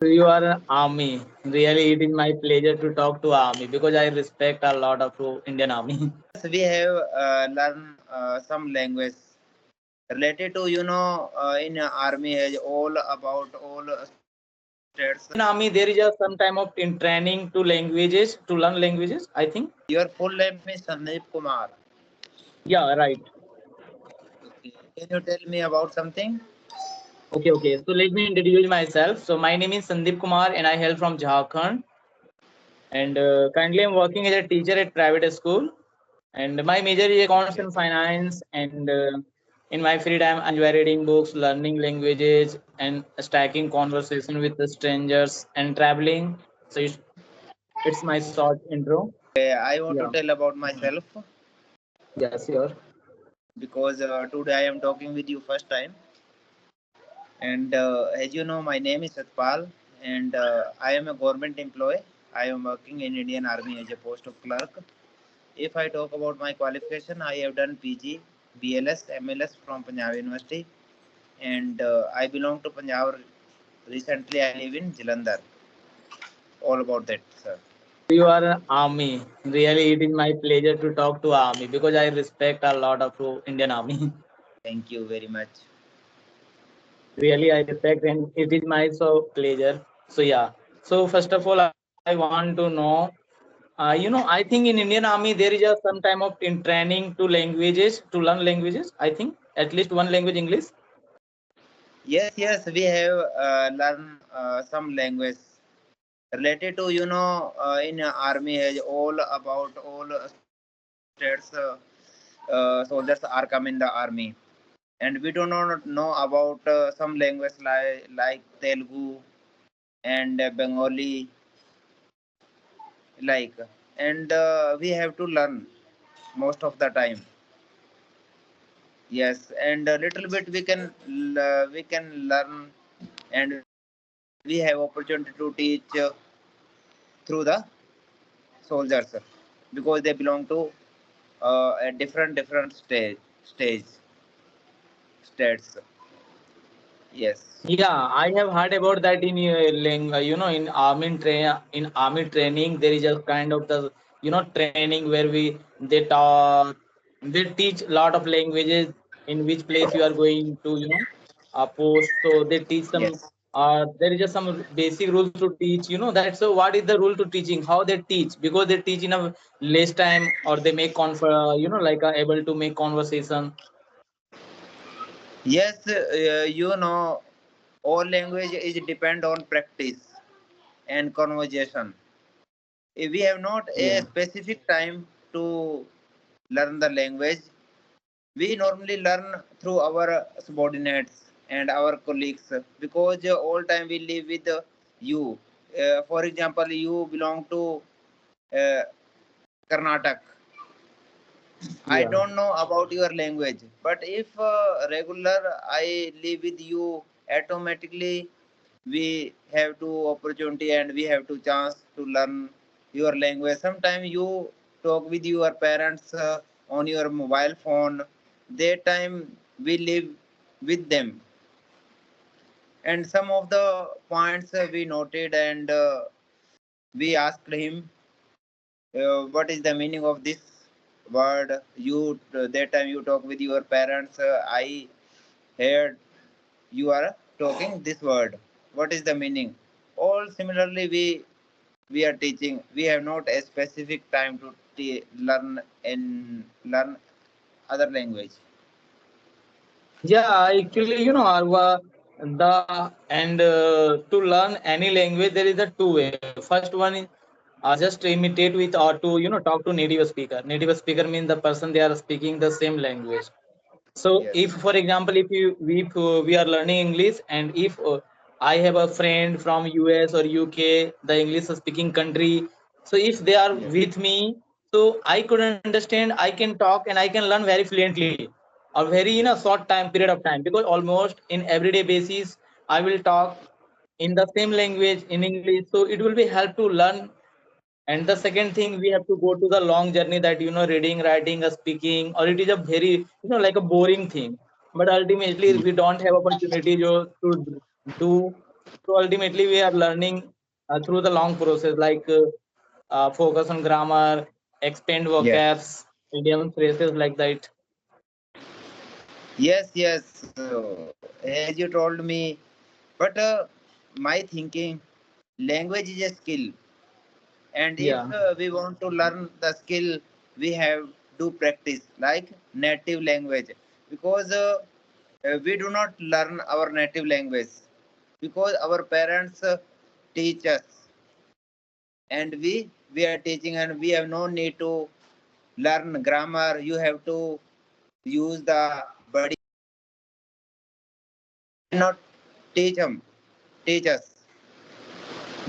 You are an army. Really, it is my pleasure to talk to army because I respect a lot of Indian army. We have learned some language related to in army has all about all states. In army, there is a some time of in training to languages to learn languages. I think. Your full name is Sandeep Kumar. Yeah, right. Okay. Can you tell me about something? Okay. So let me introduce myself. So my name is Sandeep Kumar, and I hail from Jharkhand. And currently, I'm working as a teacher at private school. And my major is accounts Okay. and finance. And in my free time, I enjoy reading books, learning languages, and stacking conversation with the strangers and traveling. So it's my short intro. I want to Yeah. tell about myself Yes, sure. because today I am talking with you first time. And as you know, my name is Satpal, and I am a government employee. I am working in Indian Army as a post of clerk. If I talk about my qualification, I have done PG, BLS, MLS from Punjab University, and I belong to Punjab. Recently, I live in Jalandhar. All about that, sir. You are an army. Really, it is my pleasure to talk to army because I respect a lot of Indian army. Thank you very much. Really, I respect, and it is my so pleasure. So yeah. So first of all, I want to know. I think in Indian Army there is a some time of in training to languages to learn languages. I think at least one language English. Yes, we have learned some language related to in army has all about all states. Soldiers are come in the army, and we do not know about some language like Telugu and Bengali, like, and we have to learn most of the time. Yes, and a little bit we can learn, and we have opportunity to teach through the soldiers because they belong to a different stage states. Yes. Yeah, I have heard about that in in army training there is a kind of the training where they talk they teach a lot of languages in which place you are going to post. So they teach some Yes. there is just some basic rules to teach. That. So what is the rule to teaching? How they teach? Because they teach in a less time or they make like able to make conversation. Yes, all language is depend on practice and conversation. If we have not a Yeah. specific time to learn the language, we normally learn through our subordinates and our colleagues because all time we live with you. For example, you belong to uh, Karnataka. I Yeah. don't know about your language, but if regular I live with you, automatically we have to opportunity and we have to chance to learn your language. Sometimes you talk with your parents on your mobile phone. That time we live with them, and some of the points we noted and we asked him what is the meaning of this word. You that time you talk with your parents, I heard you are talking this word, what is the meaning. All similarly we are teaching, we have not a specific time to learn other language. Yeah, actually, the and to learn any language, there is a two way. First one is just to imitate with or to talk to native speaker. Native speaker means the person they are speaking the same language. So if, Yes. for example, if we are learning English, and if I have a friend from US or UK, the English speaking country, so if they are Yes. with me, so I could understand, I can talk, and I can learn very fluently, or very in a short time period of time, because almost in everyday basis I will talk in the same language in English, so it will be help to learn. And the second thing, we have to go to the long journey that reading, writing, speaking, or it is a very like a boring thing. But ultimately, we don't have opportunity to do So ultimately, we are learning through the long process, like focus on grammar, expand Yes. vocabs, idioms, phrases like that. Yes, yes. As you told me, but my thinking, language is a skill, and if Yeah, we want to learn the skill, we have to practice like native language, because we do not learn our native language because our parents teach us, and we are teaching, and we have no need to learn grammar. You have to use the body, not teach them, teach us,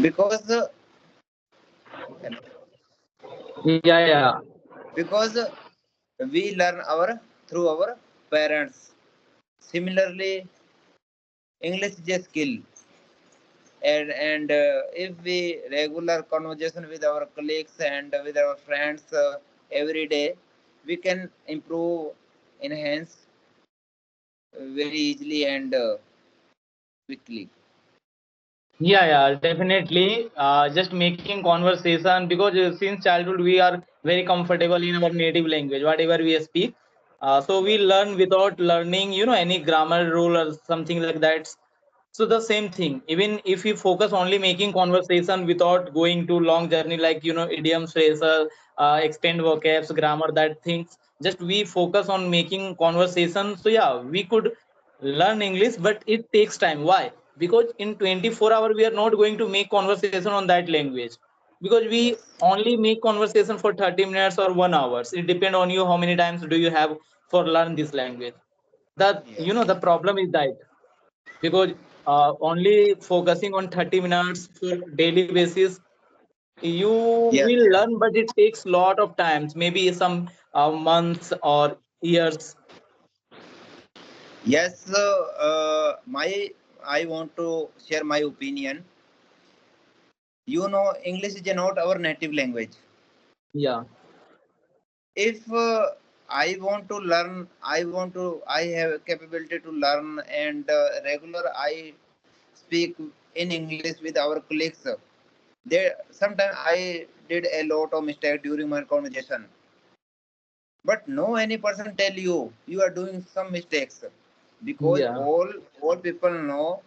because yeah, yeah, because we learn our through our parents. Similarly, English is a skill, and if we regular conversation with our colleagues and with our friends every day, we can improve, enhance very easily and quickly. yeah, yeah. Definitely. Just making conversation because since childhood we are very comfortable in our native language, whatever we speak. So we Yes, learn without learning, any grammar rule or something like that. So the same thing, even if we focus only making conversation without going to long journey like idioms, phrases, expand vocabs, grammar, that things. Just we focus on making conversation. So yeah, we could learn English, but it takes time. Why? Because in 24 hour we are not going to make conversation on that language, because we yes, only make conversation for 30 minutes or 1 hours. It depends on you how many times do you have for learn this language. That yes, the problem is that because only focusing on 30 minutes for daily basis, you yes, will yes. learn, but it takes lot of times, maybe some months or years. Yes, my I want to share my opinion. You know, English is not our native language. Yeah, If I want to learn, I have capability to learn, and regular I speak in English with our colleagues. There, sometimes I did a lot of mistake during my conversation, but no any person tell you are doing some mistakes, because yeah, all people know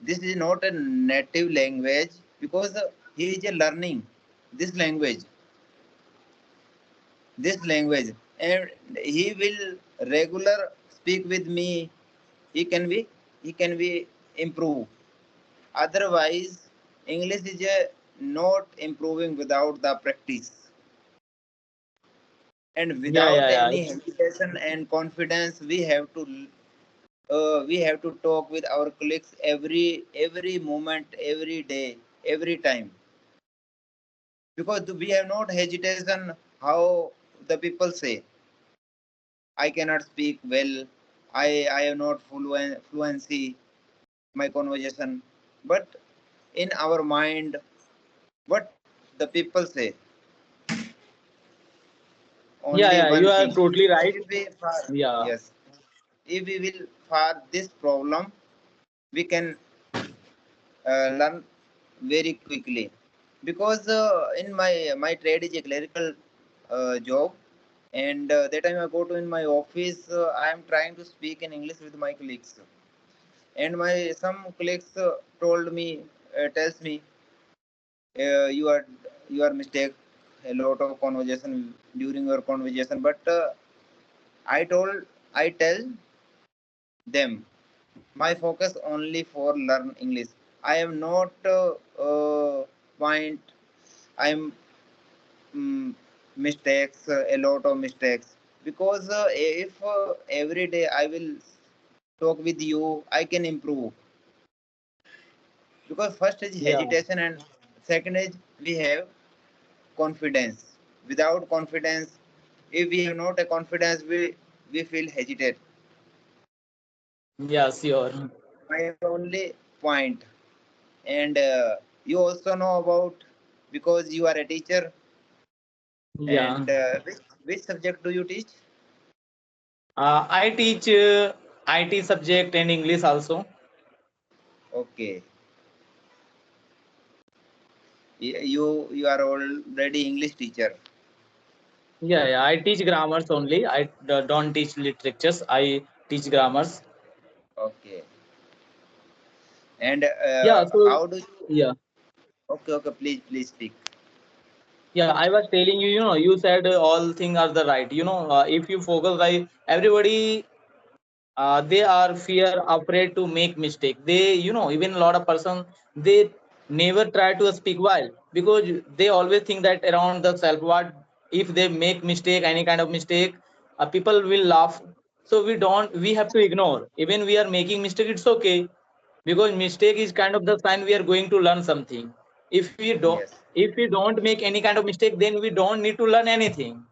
this is not a native language, because he is learning this language, and he will regular speak with me. He can be he can be improve. Otherwise, English is not improving without the practice, and yeah, without yeah, yeah. any hesitation and confidence. We have to talk with our colleagues every moment, every day, every time, because we have not hesitation. How the people say, I cannot speak well, I have not fluency my conversation, but in our mind, what the people say, Yeah, only yeah, one you are thing. totally right. If we far Yeah, Yes, if we will far this problem, we can learn very quickly, because in my trade is a clerical job, and that time I go to in my office, I am trying to speak in English with my colleagues, and my some colleagues told me, tells me, you are mistake a lot of conversation during your conversation, but I tell them, my focus only for learn English. I am not point. I'm mistakes, a lot of mistakes, because if every day I will talk with you, I can improve, because first is yeah, hesitation, and second is we have confidence. Without confidence, if we have not a confidence, we feel hesitate. yeah, sure. My only point. And you also know about, because you are a teacher, Yeah, and which subject do you teach? I teach IT subject and English also. Okay. You are already English teacher. Yeah, I teach grammars only. I don't teach literatures. I teach grammars. Okay. And Yeah, so how do you? yeah, Okay, okay. Please speak. yeah. I was telling you, you said all things are the right. If you focus, like everybody, they are fear afraid to make mistake. They, even a lot of person, they never try to speak while, because they always think that around the self, what if they make mistake, any kind of mistake, people will laugh. So we have to ignore, even we are making mistake, it's okay, because mistake is kind of the sign we are going to learn something. Yes. If we don't make any kind of mistake, then we don't need to learn anything.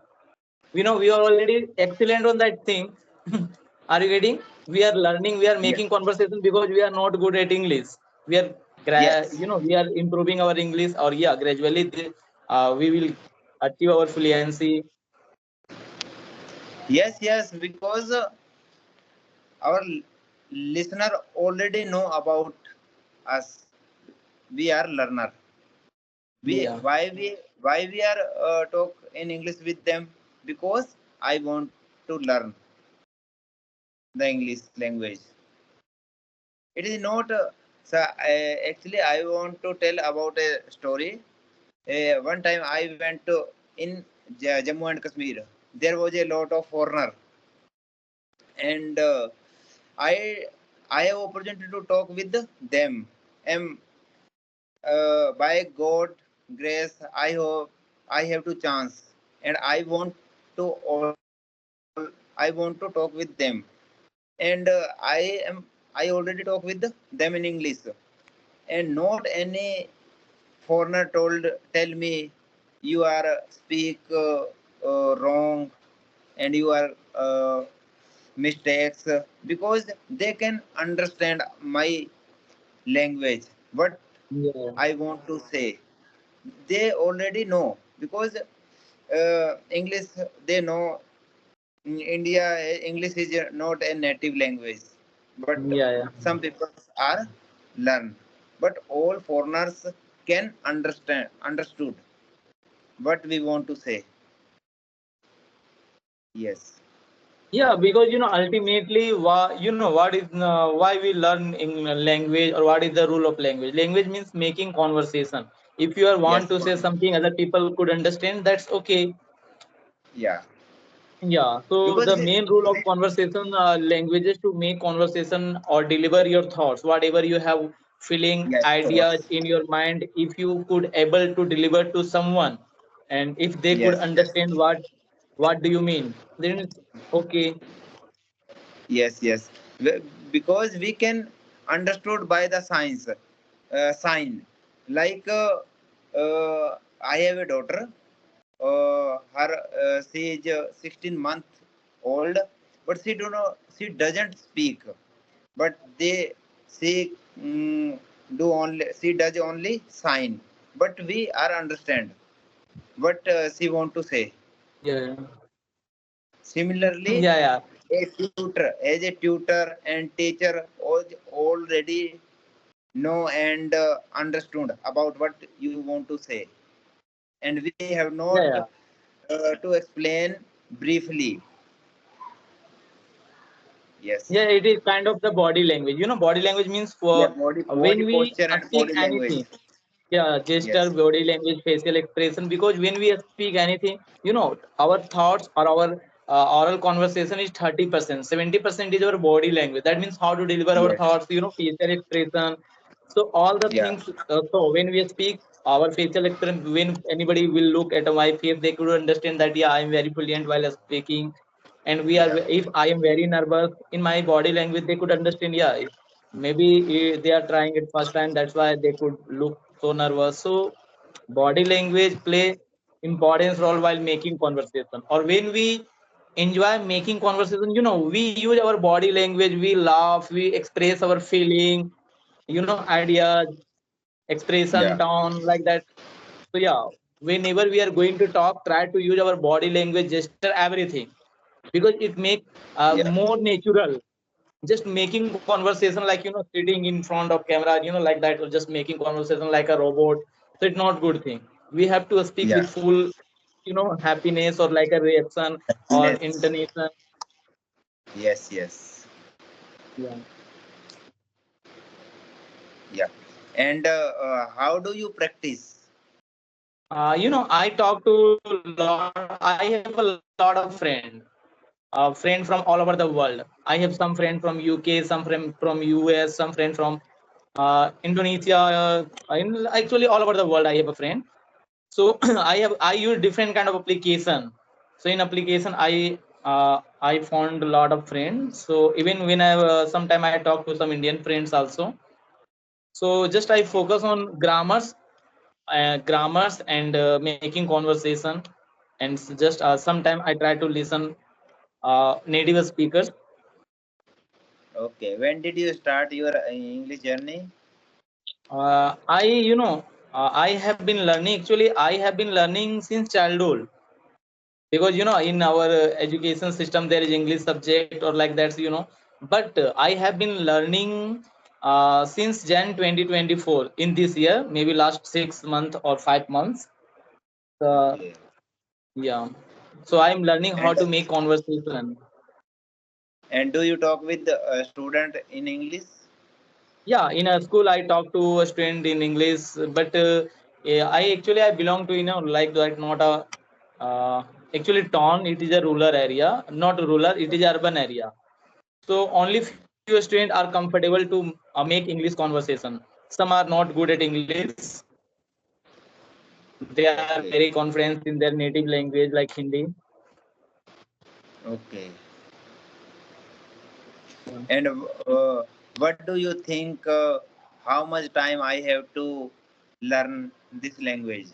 We are already excellent on that thing. Are you getting? We are learning, we are Yes. making conversation because we are not good at English. We are Yes. we are improving our English, or yeah, gradually we will achieve our fluency. Yes. Yes. Because our listener already know about us. We are learner. We Yeah, why we are talk in English with them, because I want to learn the English language. It is not. Actually, I want to tell about a story. One time I went to in Jammu and Kashmir. There was a lot of foreigner, and I I have opportunity to talk with them. And by God grace, I have to chance, and I want to talk with them. And I already talk with them in English, and not any foreigner tell me you are speak wrong, and you are mistakes, because they can understand my language, what yeah, I want to say. They already know, because English, they know. In India, English is not a native language, but yeah, yeah, some people are learn. But all foreigners can understood what we want to say. Yes, yeah. Because ultimately, why we learn in language, or what is the rule of language? Language means making conversation. If you are want yes, to say something other people could understand, that's okay. yeah. Yeah, so Because the main rule of conversation language is to make conversation or deliver your thoughts, whatever you have feeling, yes, ideas thoughts. in your mind. If you could able to deliver to someone, and if they could Yes, yes, understand what do you mean, then it's okay. yes, yes. Because we can understood by the science, sign. Like I have a daughter. Her she is 16 month old, but she doesn't speak, but mm, she does only sign, but we are understand what she want to say. Yeah, Similarly, yeah, yeah, as a tutor and teacher already know and understood about what you want to say, and we have not yeah, yeah. to explain briefly. Yes. Yeah, it is kind of the body language. Body language means Yeah, for body when we posture and speak body language. anything. Yeah, gesture, Yes. body language, facial expression. Because when we speak anything, our thoughts or our oral conversation is 30%. 70% is our body language. That means how to deliver our Yes. thoughts. Facial expression. So all the Yeah. things. So when we speak, our facial expression. When anybody will look at my face, they could understand that yeah, I am very fluent while speaking. And we are. Yeah. If I am very nervous, in my body language, they could understand. Yeah, maybe they are trying it first time, that's why they could look so nervous. So body language play important role while making conversation, or when we enjoy making conversation, we use our body language, we laugh, we express our feeling, ideas, expression, Yeah. tone, like that. So yeah, whenever we are going to talk, try to use our body language, gesture, everything, because it make Yeah. more natural. Just making conversation like sitting in front of camera, like that, or just making conversation like a robot. So So it's not good thing. We have to speak Yeah. with full, happiness or like a reaction or Yes. intonation. Yes. Yes. Yeah. Yeah. And how do you practice? I talk to lot. I have a lot of friend from all over the world. I have some friend from UK, some friend from US, some friend from Indonesia. Actually, all over the world, I have a friend. So I use different kind of application. So in application, I found a lot of friends. So even when sometime I talk to some Indian friends also. So just I focus on grammars and making conversation, and just sometime I try to listen native speakers. Okay. When did you start your English journey? I have been learning. Actually, I have been learning since childhood, because in our education system there is English subject or like that. But I have been learning since Jan 2024, in this year, maybe last 6 months or 5 months. Uh, Okay. yeah. So I'm learning how And to make conversation. do you talk with the student in English? Yeah, in a school I talk to a student in English, but yeah, I belong to like that, not a uh, actually town. It is a rural area, not rural, it is urban area. So only few students are comfortable to make English conversation. Some are not good at English. They are very Okay. confident in their native language like Hindi. Okay. Yeah. And what do you think? How much time I have to learn this language?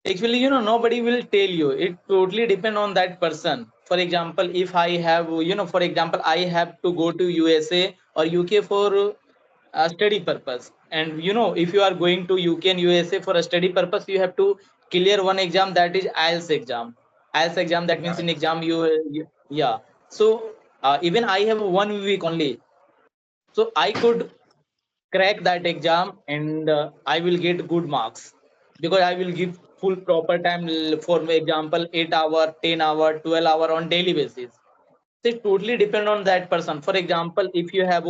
Actually, nobody will tell you. It totally depend on that person. For example, if I have, for example, I have to go to USA or UK for study purpose. And if you are going to UK and USA for a study purpose, you have to clear one exam, that is IELTS exam. IELTS exam, that means in exam yeah. So even I have 1 week only. So I could crack that exam, and I will get good marks, because I will give full proper time, for example 8 hour, 10 hour, 12 hour on daily basis. So it totally depend on that person. For example, if you have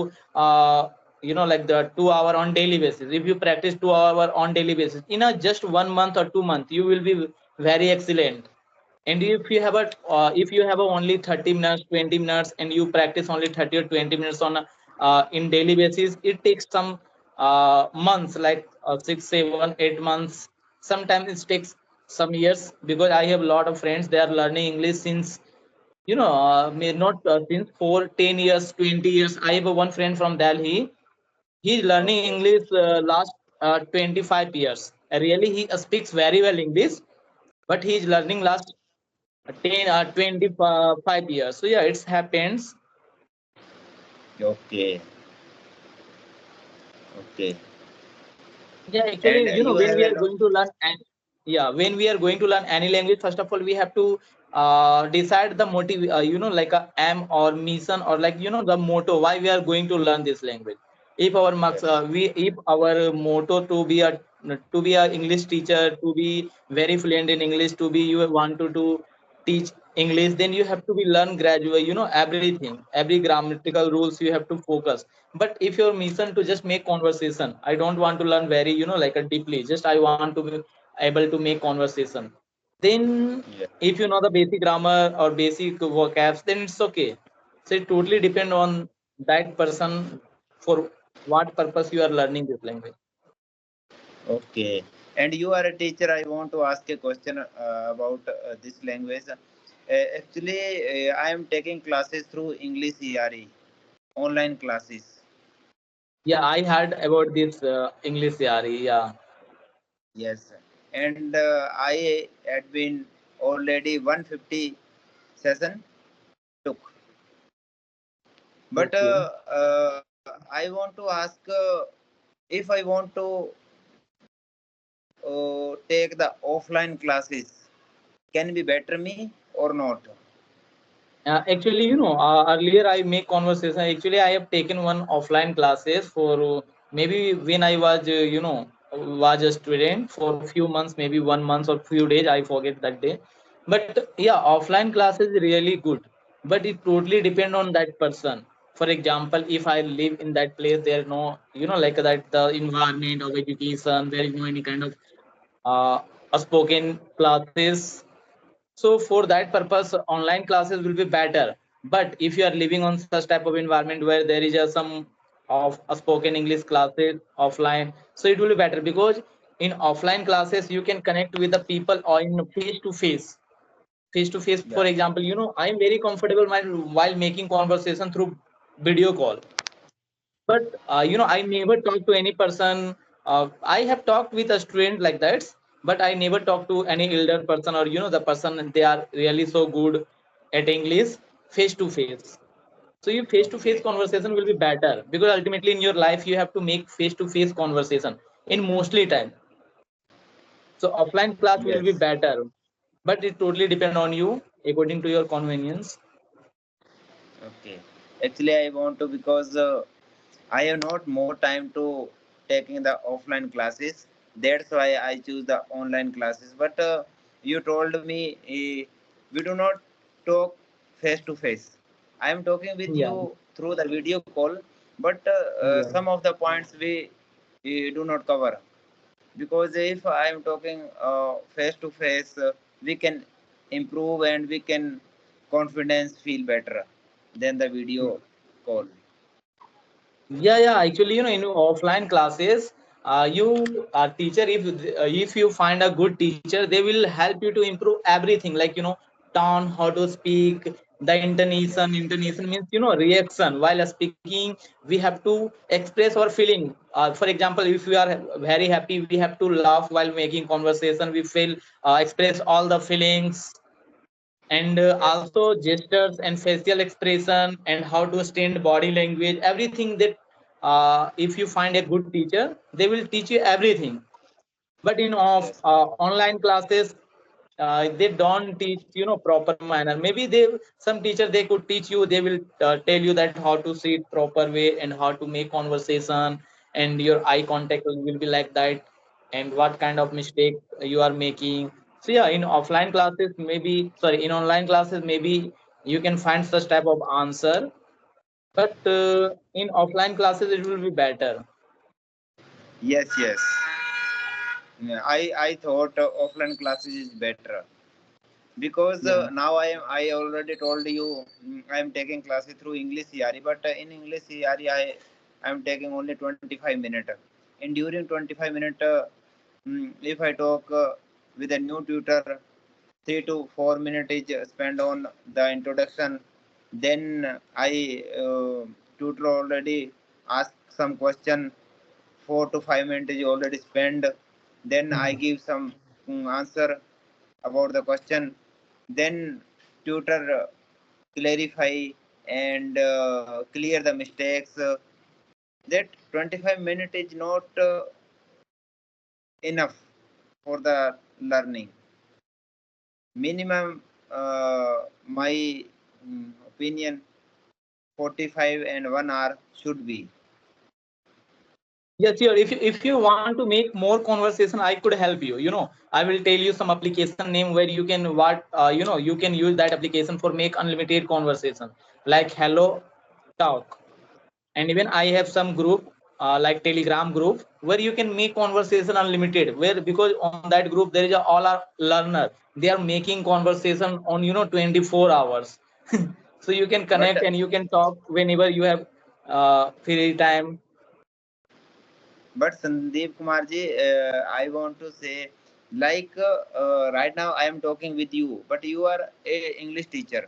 like the 2 hour on daily basis, if you practice 2 hour on daily basis in a just 1 month or 2 month, you will be very excellent. And if you have a only 30 minutes, 20 minutes, and you practice only 30 or 20 minutes on in daily basis, it takes some months, like 6, 7, 8 months. Sometimes it takes some years, because I have a lot of friends, they are learning English since may not since 4, 10 years, 20 years. I have one friend from Delhi. He's learning Okay. English last 25 years. Really, he speaks very well English, but he's learning last 25 years. So yeah, it happens. Okay. Okay. Yeah, actually, And you when have we a are lot. going to learn, and yeah, when we are going to learn any language, first of all, we have to decide the motive, like a aim or mission, or like the motto why we are going to learn this language. If our marks, Yes. if our motto to be a English teacher, to be very fluent in English, to be you want to teach English, then you have to be learn graduate, everything, every grammatical rules you have to focus. But if your mission to just make conversation, I don't want to learn very like a deeply, just I want to be able to make conversation, then Yeah. if you know the basic grammar or basic vocabs, then it's okay. So it totally depend on that person, for what purpose you are learning this language. Okay. And you are a teacher. I want to ask a question about this language. Actually, I am taking classes through English ERE, online classes. Yeah, I heard about this English yari. Yeah. Yes. And I had been already 150 session took. But Okay. I want to ask if I want to take the offline classes, can be better me or not? Actually, earlier I make conversation. Actually, I have taken one offline classes for maybe when I was, was a student for a few months, maybe 1 month or few days. I forget that day. But yeah, offline class is really good, but it totally depend on that person. For example, if I live in that place, there no, like that the environment of education, there is no any kind of uh, a spoken classes. So for that purpose, online classes will be better. But if you are living on such type of environment where there is some of a spoken English classes offline, so it will be better because in offline classes you can connect with the people or in face to face. Face to face, for Yeah. example, I'm very comfortable while making conversation through video call. But I never talk to any person. I have talked with a student like that, but I never talk to any elder person, or the person they are really so good at English face to face. So your face to face Okay. conversation will be better because ultimately in your life you have to make face to face conversation in mostly time. So offline class will be Yes. better, but it totally depend on you according to your convenience. Okay. Actually, I want to because I have not more time to taking the offline classes. That's why I choose the online classes. But you told me we do not talk face to face. I am talking with Yeah, you through the video call, but yeah. some of the points we do not cover because if I am talking face to face, we can improve and we can confidence feel better than the video call. Yeah. Actually, in offline classes, you teacher, if you find a good teacher, they will help you to improve everything. Like tone, how to speak, the intonation. Yes. Intonation means reaction while speaking. We have to express our feeling. For example, if we are very happy, we have to laugh while making conversation. We feel express all the feelings, and Yes. also gestures and facial expression and how to stand body language, everything that if you find a good teacher, they will teach you everything. But in of Yes. online classes, they don't teach proper manner. Maybe some teacher they could teach you, they will tell you that how to sit proper way and how to make conversation, and your eye contact will be like that, and what kind of mistake you are making. So yeah, in offline classes, maybe, sorry, in online classes, maybe you can find such type of answer. But in offline classes it will be better. Yes. Yes. Yeah, I thought offline classes is better because Yeah, now I already told you I am taking classes through English CRE, but in English CRE I am taking only 25 minutes. And during 25 minutes, if I talk with a new tutor, 3 to 4 minutes is spent on the introduction. Then I tutor already ask some question. 4 to 5 minutes is already spent. Then I yeah. give some answer about the question. Then tutor clarify and clear the mistakes. That 25 minutes is not enough for the learning. Minimum, my opinion, 45 and 1 hour should be. Yes, sure. If you want to make more conversation, I could help you. I will tell you some application name where you can you can use that application for make unlimited conversation, like Hello Talk. And even I have some group like Telegram group where you can make conversation unlimited. Where because on that group there is all our learner. They are making conversation on 24 hours. So you can But connect and you can talk whenever you have free time. Sandeep Kumarji, I want to say, like right now I am talking with you, but you are a English teacher.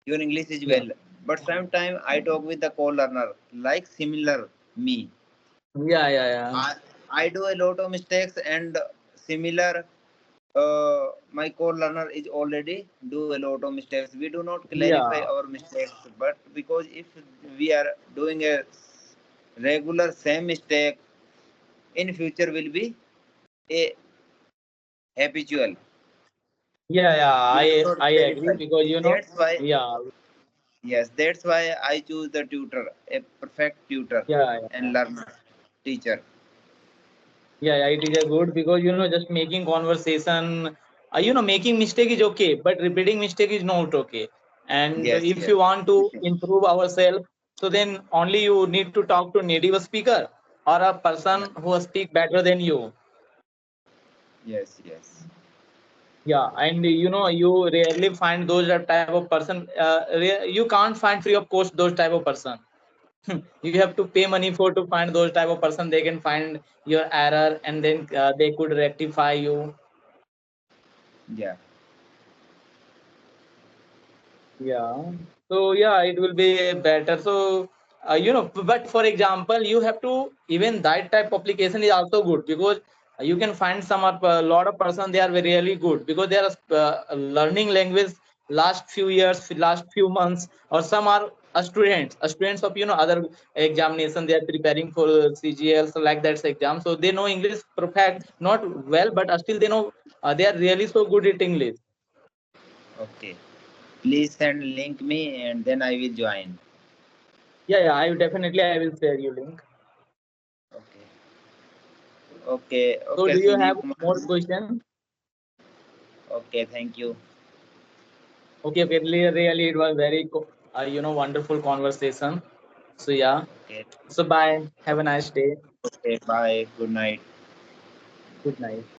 Your English is Yeah. well, but sometimes I talk with the co-learner, like similar me. Yeah. I I do a lot of mistakes and similar. My co-learner is already do a lot of mistakes. We do not clarify Yeah. our mistakes, but because if we are doing a regular same mistake, in future will be a habitual. Yeah. We do I not I agree clarify. because That's why, yeah, yes, that's why I choose the tutor, a perfect tutor yeah. and learner teacher. Yeah, yeah, it is a good because just making conversation, making mistake is okay, but repeating mistake is not okay. And Yes, if yes. you want to improve ourselves, so then only you need to talk to native speaker or a Yeah. person who speak better than you. Yes, yes. Yeah, and you rarely find those type of person. You can't find free of cost those type of person. You have to pay money for to find those type of person. They can find your error and then they could rectify you. Yeah. Yeah. So yeah, it will be better. So but for example, you have to even that type of application is also good because you can find some of a lot of person they are very really good because they are learning language last few years, last few months, or some are students of other examination. They are preparing for CGL, so like that's exam. So they know English perfect, not well, but still they know they are really so good at English. Okay. Please send link me and then I will join. Yeah, yeah, I will share you link. Okay. Okay. So, Okay, do you Sunil have Kumar. more question? Okay, thank you. Okay, okay, really, it was very, wonderful conversation. So, yeah. Okay. So, bye. Have a nice day. Okay, bye. Good night. Good night.